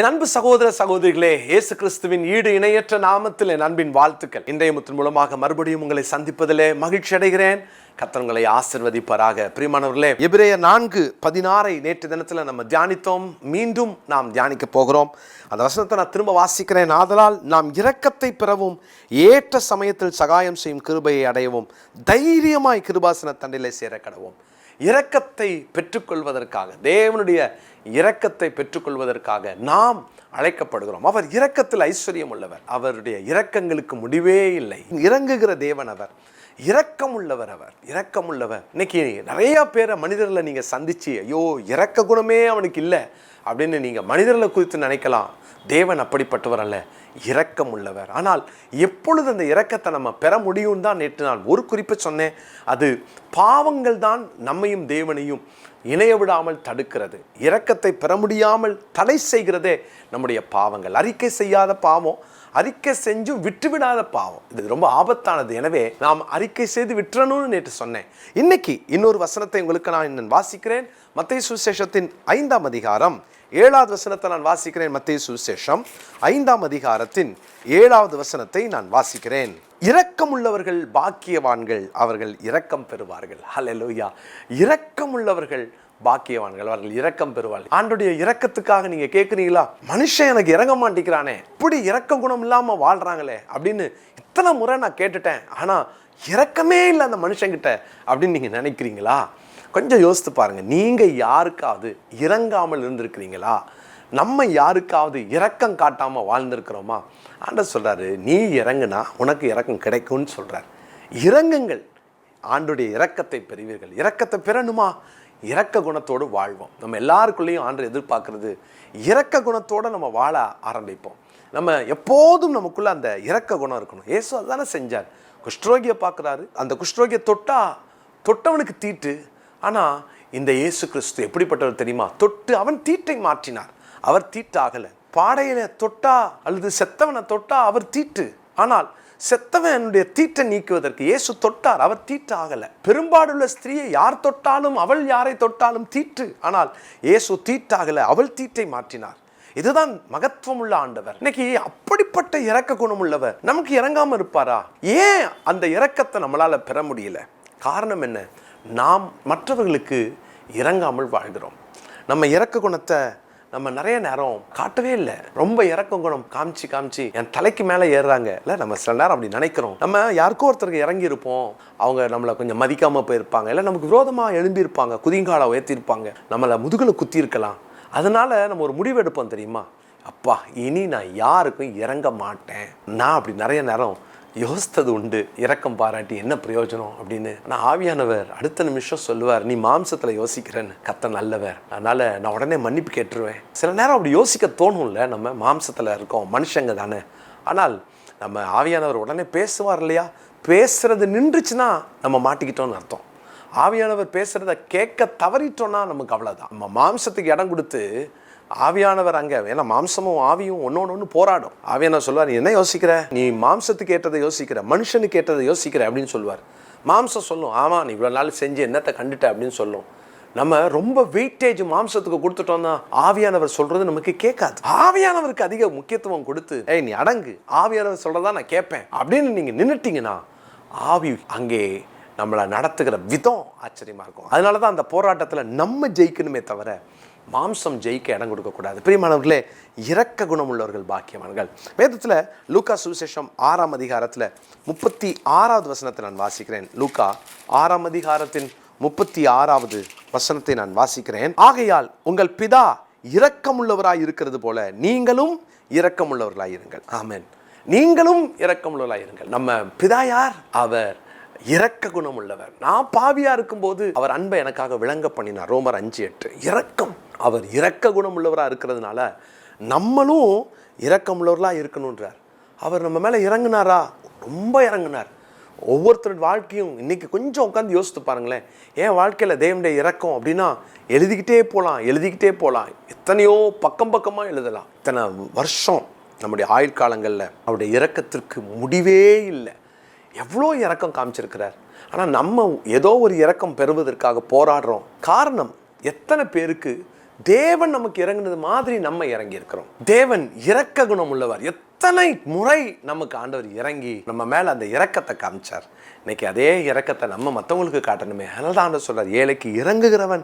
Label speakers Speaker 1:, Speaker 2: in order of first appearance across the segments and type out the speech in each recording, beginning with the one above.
Speaker 1: என் அன்பு சகோதர சகோதரிகளே, இயேசு கிறிஸ்துவின் ஈடு இணையற்ற நாமத்தில் என் அன்பின் வாழ்த்துக்கள். இன்றைய முத்தின் மூலமாக மறுபடியும் உங்களை சந்திப்பதிலே மகிழ்ச்சி அடைகிறேன். கர்த்தர் உங்களை ஆசீர்வதிப்பாராக. பிரியமானவர்களே, எபிரேயர் 4:16 நேற்று தினத்தில் நம்ம தியானித்தோம். மீண்டும் நாம் தியானிக்க போகிறோம். அந்த வசனத்தை நான் திரும்ப வாசிக்கிறேன். ஆதலால் நாம் இரக்கத்தை பெறவும் ஏற்ற சமயத்தில் சகாயம் செய்யும் கிருபையை அடையவும் தைரியமாய் கிருபாசன தண்டிலே சேர கடவோம். இரக்கத்தை பெற்றுக்கொள்வதற்காக, தேவனுடைய இரக்கத்தை பெற்றுக்கொள்வதற்காக நாம் அழைக்கப்படுகிறோம். அவர் இரக்கத்தில் ஐஸ்வர்யம் உள்ளவர். அவருடைய இரக்கங்களுக்கு முடிவே இல்லை. இறங்குகிற தேவன் அவர். இரக்கம் உள்ளவர். அவர் இரக்கம் உள்ளவர். இன்னைக்கு நிறைய பேரை மனிதர்களை நீங்க சந்திச்சு, ஐயோ இரக்க குணமே அவனுக்கு இல்லை அப்படின்னு நீங்க மனிதர்களை குறித்து நினைக்கலாம். தேவன் அப்படிப்பட்டவர் அல்ல, இரக்கம் உள்ளவர். ஆனால் எப்பொழுது அந்த இரக்கத்தை நம்ம பெற முடியும் தான் நேற்று நான் ஒரு குறிப்பை சொன்னேன். அது பாவங்கள் தான் நம்மையும் தேவனையும் இணைய விடாமல் தடுக்கிறது. இரக்கத்தை பெற முடியாமல் தடை செய்கிறதே நம்முடைய பாவங்கள். அறிக்கை செய்யாத பாவம், அறிக்கை செஞ்சும் விட்டுவிடாத பாவம், இது ரொம்ப ஆபத்தானது. எனவே நாம் அறிக்கை செய்து விட்டுறணும்னு நேற்று சொன்னேன். இன்னைக்கு இன்னொரு வசனத்தை உங்களுக்கு நான் வாசிக்கிறேன். மத்தேயு சுவிசேஷத்தின் 5ஆம் அதிகாரம் 7வது வசனத்தை நான் வாசிக்கிறேன். மத்தேயு சுவிசேஷம் 5ஆம் அதிகாரத்தின் 7வது வசனத்தை நான் வாசிக்கிறேன். இரக்கம் உள்ளவர்கள் பாக்கியவான்கள், அவர்கள் இரக்கம் பெறுவார்கள். ஹல்லேலூயா. இரக்கம் உள்ளவர்கள் பாக்கியவான்கள், அவர்கள் இரக்கம் பெறுவார்கள். ஆண்டவருடைய இரக்கத்துக்காக நீங்க கேட்குறீங்களா? மனுஷன் எனக்கு இறங்க மாட்டேங்கிறானே, இப்படி இரக்க குணம் இல்லாம வாழ்றாங்களே அப்படின்னு இத்தனை முறை நான் கேட்டுட்டேன். ஆனா இரக்கமே இல்லை அந்த மனுஷங்கிட்ட அப்படின்னு நீங்க நினைக்கிறீங்களா? கொஞ்சம் யோசித்து பாருங்க. நீங்க யாருக்காவது இறங்காமல் இருந்திருக்கிறீங்களா? நம்ம யாருக்காவது இரக்கம் காட்டாம வாழ்ந்திருக்கிறோமா? ஆண்டவர் சொல்றாரு, நீ இறங்குனா உனக்கு இரக்கம் கிடைக்கும்னு சொல்றாரு. இறங்குங்கள், ஆண்டுடைய இரக்கத்தை பெறுவீர்கள். இரக்கத்தை பெறணுமா? இரக்க குணத்தோடு வாழ்வோம். நம்ம எல்லாருக்குள்ளேயும் ஆண்டு எதிர்பார்க்கறது இரக்க குணத்தோடு நம்ம வாழ ஆரம்பிப்போம். நம்ம எப்போதும் நமக்குள்ள அந்த இரக்க குணம் இருக்கணும். இயேசு அதுதானே செஞ்சார். குஷ்டரோகியை பார்க்குறாரு. அந்த குஷ்டரோகியை தொட்டவனுக்கு தீட்டு. ஆனால் இந்த இயேசு கிறிஸ்து எப்படிப்பட்டவர் தெரியுமா? தொட்டு அவன் தீட்டை மாற்றினார். அவர் தீட்டாகலை. பாடையில தொட்டா அல்லது செத்தவனை தொட்டா அவர் தீட்டு. ஆனால் செத்தவனுடைய தீட்டை நீக்குவதற்கு இயேசு தொட்டார். அவர் தீட்டாகலை. பெரும்பாடுள்ள ஸ்திரீயை யார் தொட்டாலும், அவள் யாரை தொட்டாலும் தீட்டு. ஆனால் இயேசு தீட்டாகலை, அவள் தீட்டை மாற்றினார். இதுதான் மகத்துவம் உள்ள ஆண்டவர். இன்னைக்கு அப்படிப்பட்ட இரக்க குணம் உள்ளவர் நமக்கு இறங்காம இருப்பாரா? ஏன் அந்த இரக்கத்தை நம்மளால பெற முடியல? காரணம் என்ன? நாம் மற்றவர்களுக்கு இறங்காமல் வாழ்கிறோம். நம்ம இரக்க குணத்தை நம்ம நிறைய நேரம் காட்டவே இல்லை. ரொம்ப இரக்க குணம் காமிச்சு என் தலைக்கு மேலே ஏறுறாங்க இல்லை, நம்ம சில நேரம் அப்படி நினைக்கிறோம். நம்ம யாருக்கோ ஒருத்தருக்கு இறங்கி இருப்போம், அவங்க நம்மளை கொஞ்சம் மதிக்காமல் போயிருப்பாங்க, இல்லை நமக்கு விரோதமாக எழும்பியிருப்பாங்க, குதிங்காலை உயர்த்தியிருப்பாங்க, நம்மளை முதுகில் குத்தி இருக்கலாம். அதனால நம்ம ஒரு முடிவு எடுப்போம் தெரியுமா? அப்பா, இனி நான் யாருக்கும் இறங்க மாட்டேன். நான் அப்படி நிறைய நேரம் யோசித்தது உண்டு. இரக்கம் பாராட்டி என்ன பிரயோஜனம் அப்படின்னு. ஆனால் ஆவியானவர் அடுத்த நிமிஷம் சொல்லுவார், நீ மாம்சத்தில் யோசிக்கிறேன்னு. கர்த்தர் நல்லவர், அதனால நான் உடனே மன்னிப்பு கேட்டுருவேன். சில நேரம் அப்படி யோசிக்க தோணும்ல, நம்ம மாம்சத்தில் இருக்கோம், மனுஷங்க தானே. ஆனால் நம்ம ஆவியானவர் உடனே பேசுவார் இல்லையா? பேசுறது நின்றுச்சுன்னா நம்ம மாட்டிக்கிட்டோம்னு அர்த்தம். ஆவியானவர் பேசுறத கேட்க தவறிட்டோம்னா நமக்கு அவ்வளோதான். நம்ம மாம்சத்துக்கு இடம் கொடுத்து ஆவியானவர் அங்கே, ஏன்னா மாம்சமும் ஆவியும் ஒன்று போராடும். ஆவியானவர் சொல்லுவார், நீ என்ன யோசிக்கிற? நீ மாம்சத்துக்கு ஏற்றதை யோசிக்கிற, மனுஷனுக்கு ஏற்றதை யோசிக்கிற அப்படின்னு சொல்லுவார். மாம்சம் சொல்லும், ஆமாம் நீ இவ்வளோ நாள் செஞ்சு என்னத்தை கண்டுட்ட அப்படின்னு சொல்லும். நம்ம ரொம்ப வெயிட்டேஜ் மாம்சத்துக்கு கொடுத்துட்டோம்னா ஆவியானவர் சொல்றது நமக்கு கேட்காது. ஆவியானவருக்கு அதிக முக்கியத்துவம் கொடுத்து, ஏய் நீ அடங்கு, ஆவியானவர் சொல்றதா நான் கேட்பேன் அப்படின்னு நீங்க நின்னுட்டீங்கன்னா ஆவி அங்கே நம்மளை நடத்துகிற விதம் ஆச்சரியமா இருக்கும். அதனால தான் அந்த போராட்டத்தில் நம்ம ஜெயிக்கணுமே தவிர மாம்சம் ஜெயிக்க இடம் கொடுக்கக்கூடாது. பிரியமானவர்களே, இரக்க குணம் உள்ளவர்கள் பாக்கியவான்கள். வேதத்தில் லூக்கா சுவிசேஷம் 6ஆம் அதிகாரத்தில் 36வது வசனத்தை நான் வாசிக்கிறேன். லூக்கா 6ஆம் அதிகாரத்தின் 36வது வசனத்தை நான் வாசிக்கிறேன். ஆகையால் உங்கள் பிதா இரக்கமுள்ளவராய் இருக்கிறது போல நீங்களும் இரக்கமுள்ளவர்களாய் இருங்கள். ஆமென். நீங்களும் இரக்கமுள்ளவர்களாய் இருங்கள். நம்ம பிதா யார்? அவர் இரக்க குணம் உள்ளவர். நான் பாவியா இருக்கும்போது அவர் அன்பை எனக்காக விளங்க பண்ணினார். ரோமர் 5:8. இரக்கம். அவர் இரக்க குணம் உள்ளவராக இருக்கிறதுனால நம்மளும் இரக்கம் உள்ளவர்களாக இருக்கணுன்றார். அவர் நம்ம மேலே இறங்குனாரா? ரொம்ப இறங்குனார். ஒவ்வொருத்தரோட வாழ்க்கையும் இன்னைக்கு கொஞ்சம் உட்காந்து யோசித்து பாருங்களேன். என் வாழ்க்கையில் தேவனுடைய இரக்கம் அப்படின்னா எழுதிக்கிட்டே போகலாம். எத்தனையோ பக்கமாக எழுதலாம். இத்தனை வருஷம் நம்முடைய ஆயுள் காலங்களில் அவருடைய இரக்கத்திற்கு முடிவே இல்லை. எவ்வளோ இரக்கம் காமிச்சிருக்கிறார். ஆனால் நம்ம ஏதோ ஒரு இரக்கம் பெறுவதற்காக போராடுறோம். காரணம், எத்தனை பேருக்கு தேவன் நமக்கு இறங்குனது மாதிரி நம்ம இறங்கி இருக்கிறோம். தேவன் இரக்க குணம் உள்ளவர். எத்தனை முறை நமக்கு ஆண்டவர் இறங்கி நம்ம மேல அந்த இரக்கத்தை காமிச்சார். இன்னைக்கு அதே இரக்கத்தை நம்ம மற்றவங்களுக்கு காட்டணுமே. அதனால தான் ஆண்டவர் சொல்றார், ஏழைக்கு இறங்குகிறவன்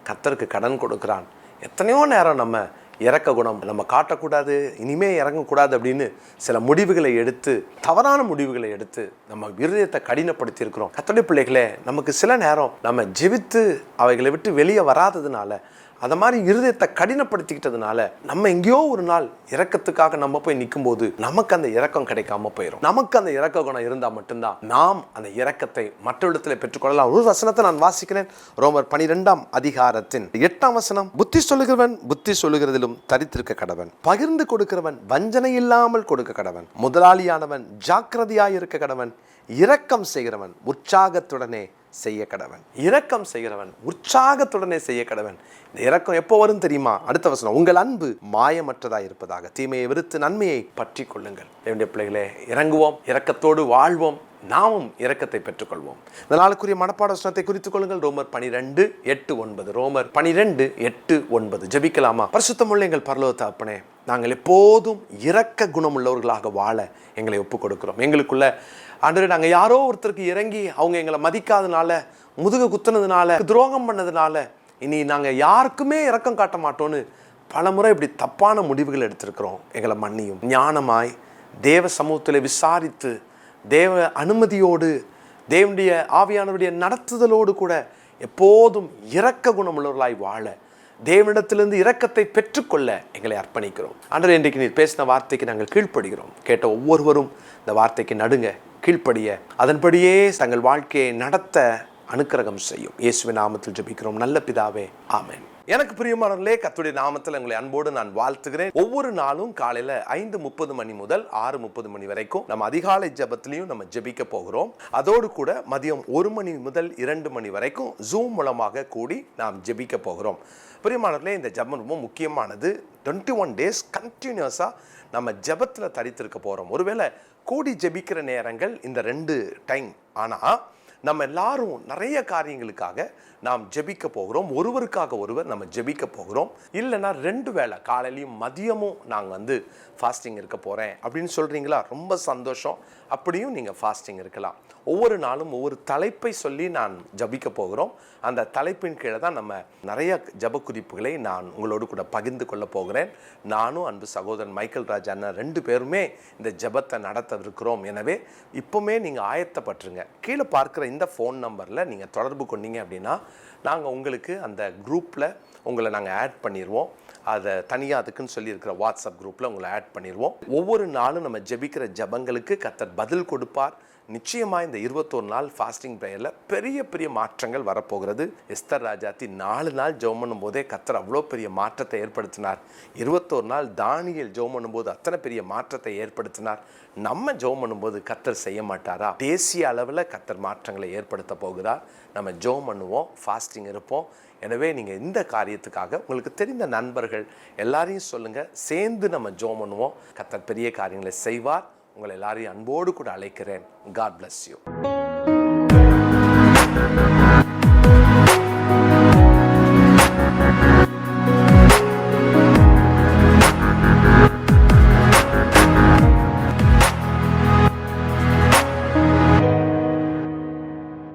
Speaker 1: கர்த்தருக்கு கடன் கொடுக்கிறான். எத்தனையோ நேரம் நம்ம இறக்க குணம் நம்ம காட்டக்கூடாது, இனிமே இறங்கக்கூடாது அப்படின்னு சில முடிவுகளை எடுத்து, தவறான முடிவுகளை எடுத்து நம்ம இருதயத்தை கடினப்படுத்தி இருக்கிறோம். கர்த்தருடைய பிள்ளைகளே, நமக்கு சில நேரம் நம்ம ஜெபித்து அவைகளை விட்டு வெளியே வராததுனால, அந்த மாதிரி இருதயத்தை கடினப்படுத்திக்கிட்டதுனால நம்ம எங்கேயோ ஒரு நாள் இரக்கத்துக்காக நம்ம போய் நிற்கும் போது நமக்கு அந்த இரக்கம் கிடைக்காம போயிடும். நமக்கு அந்த இரக்க குணம் இருந்தால் மட்டும்தான் நாம் அந்த இரக்கத்தை மற்றவரிடத்தில் பெற்றுக்கொள்ளலாம். ஒரு வசனத்தை நான் வாசிக்கிறேன். ரோமர் 12ஆம் அதிகாரத்தின் 8ஆம் வசனம். புத்தி சொல்லுகிறவன் புத்தி சொல்லுகிறதிலும் தரித்திருக்க கடவன், பகிர்ந்து கொடுக்கிறவன் வஞ்சனை இல்லாமல் கொடுக்க கடவன், முதலாளியானவன் ஜாக்கிரதையாயிருக்க கடவன், இரக்கம் செய்கிறவன் உற்சாகத்துடனே செய்ய கடவன். இரக்கம் செய்கிறவன் உற்சாகத்துடனே செய்ய கடவன். இந்த இரக்கம் எப்போ வரும் தெரியுமா? அடுத்த வசனம், உங்கள் அன்பு மாயமற்றதாக இருப்பதாக, தீமையை வெறுத்து நன்மையை பற்றி கொள்ளுங்கள். என்னுடைய பிள்ளைகளே, இறங்குவோம், இரக்கத்தோடு வாழ்வோம், நாமும் இரக்கத்தை பெற்றுக்கொள்வோம். இந்த நாளுக்குரிய மனப்பாட வசனத்தை குறித்துக் கொள்ளுங்கள். ரோமர் 12:8-9. ரோமர் 12:8-9. ஜெபிக்கலாமா? பரிசுத்தமுள்ள எங்கள் பரலோக தகப்பனே, நாங்கள் எப்போதும் இரக்க குணமுள்ளவர்களாக வாழ எங்களை ஒப்புக் கொடுக்கிறோம். எங்களுக்குள்ள ஆண்டவரே, நாங்கள் யாரோ ஒருத்தருக்கு இறங்கி அவங்க எங்களை மதிக்காதனால, முதுகு குத்துனதுனால, துரோகம் பண்ணதுனால இனி நாங்கள் யாருக்குமே இரக்கம் காட்ட மாட்டோன்னு பல முறை இப்படி தப்பான முடிவுகள் எடுத்திருக்கிறோம். எங்களை மன்னியும். ஞானமாய் தேவ சமூகத்தில் விசாரித்து, தேவ அனுமதியோடு, தேவனுடைய ஆவியானவருடைய நடத்துதலோடு கூட எப்போதும் இரக்க குணமுள்ளவர்களாய் வாழ, தேவனிடத்திலிருந்து இரக்கத்தை பெற்றுக்கொள்ள எங்களை அர்ப்பணிக்கிறோம். ஆண்டவரே, இன்றைக்கு நீர் பேசின வார்த்தைக்கு நாங்கள் கீழ்ப்படுகிறோம். கேட்ட ஒவ்வொருவரும் இந்த வார்த்தைக்கு நடுங்க, கீழ்ப்படிய, அதன்படியே தங்கள் வாழ்க்கையை நடத்த அனுக்கிரகம் செய்யும். இயேசுவின் நாமத்தில் ஜெபிக்கிறோம் நல்ல பிதாவே, ஆமென். எனக்கு பிரியமானவர்களே, கர்த்தருடைய நாமத்தில் உங்களை அன்போடு நான் வாழ்த்துகிறேன். ஒவ்வொரு நாளும் காலையில 5:30 மணி முதல் 6:30 மணி வரைக்கும் நம்ம அதிகாலை ஜெபத்திலையும் நம்ம ஜெபிக்க போகிறோம். அதோடு கூட மதியம் 1 மணி முதல் 2 மணி வரைக்கும் ஜூம் மூலமாக கூடி நாம் ஜெபிக்க போகிறோம். பிரியமானவர்களே, இந்த ஜெபம் ரொம்ப முக்கியமானது. 21 டேஸ் கண்டினியூஸாக நம்ம ஜெபத்தில் தரித்திருக்க போகிறோம். ஒருவேளை கூடி ஜெபிக்கிற நேரங்கள் இந்த 2 டைம், ஆனால் நம்ம எல்லாரும் நிறைய காரியங்களுக்காக நாம் ஜெபிக்க போகிறோம். ஒருவருக்காக ஒருவர் நம்ம ஜெபிக்க போகிறோம். இல்லைன்னா 2 வேளை காலையிலையும் மதியமும் நாங்கள் ஃபாஸ்டிங் இருக்க போகிறேன் அப்படின்னு சொல்கிறீங்களா? ரொம்ப சந்தோஷம். அப்படியும் நீங்கள் ஃபாஸ்டிங் இருக்கலாம். ஒவ்வொரு நாளும் ஒவ்வொரு தலைப்பை சொல்லி நான் ஜபிக்க போகிறோம். அந்த தலைப்பின் கீழே தான் நம்ம நிறைய ஜப குறிப்புகளை நான் உங்களோடு கூட பகிர்ந்து கொள்ள போகிறேன். நானும் அன்பு சகோதரன் மைக்கேல் ராஜ் அண்ணன் 2 பேருமே இந்த ஜபத்தை நடத்தவிருக்கிறோம். எனவே இப்போவுமே நீங்கள் ஆயத்தப்பட்டுருங்க. கீழே பார்க்குற இந்த ஃபோன் நம்பரில் நீங்கள் தொடர்பு கொண்டீங்க அப்படின்னா நாங்கள் உங்களுக்கு அந்த குரூப்பில் உங்களை நாங்கள் ஆட் பண்ணிடுவோம். அதை தனியாக அதுக்குன்னு சொல்லியிருக்கிற வாட்ஸ்அப் குரூப்பில் உங்களை ஆட் பண்ணிடுவோம். ஒவ்வொரு நாளும் நம்ம ஜெபிக்கிற ஜபங்களுக்கு கர்த்தர் பதில் கொடுப்பார். நிச்சயமாக இந்த 21 நாள் ஃபாஸ்டிங் ப்ரேயரில் பெரிய பெரிய மாற்றங்கள் வரப்போகிறது. எஸ்தர் ராஜாத்தி 4 நாள் ஜெபம் பண்ணும் போதே கர்த்தர் அவ்வளோ பெரிய மாற்றத்தை ஏற்படுத்தினார். 21 நாள் தானியேல் ஜெபம் பண்ணும்போது அத்தனை பெரிய மாற்றத்தை ஏற்படுத்தினார். நம்ம ஜெபம் பண்ணும்போது கர்த்தர் செய்ய மாட்டாரா? தேசிய அளவில் கர்த்தர் மாற்றங்களை ஏற்படுத்த போகிறார். நம்ம ஜெபம் பண்ணுவோம், ஃபாஸ்டிங் இருப்போம். எனவே நீங்கள் இந்த காரியத்துக்காக உங்களுக்கு தெரிந்த நண்பர்கள் எல்லாரையும் சொல்லுங்கள். சேர்ந்து நம்ம ஜெபம் பண்ணுவோம். கர்த்தர் பெரிய காரியங்களை செய்வார். உங்களை எல்லாரையும் அன்போடு கூட அழைக்கிறேன். God bless you.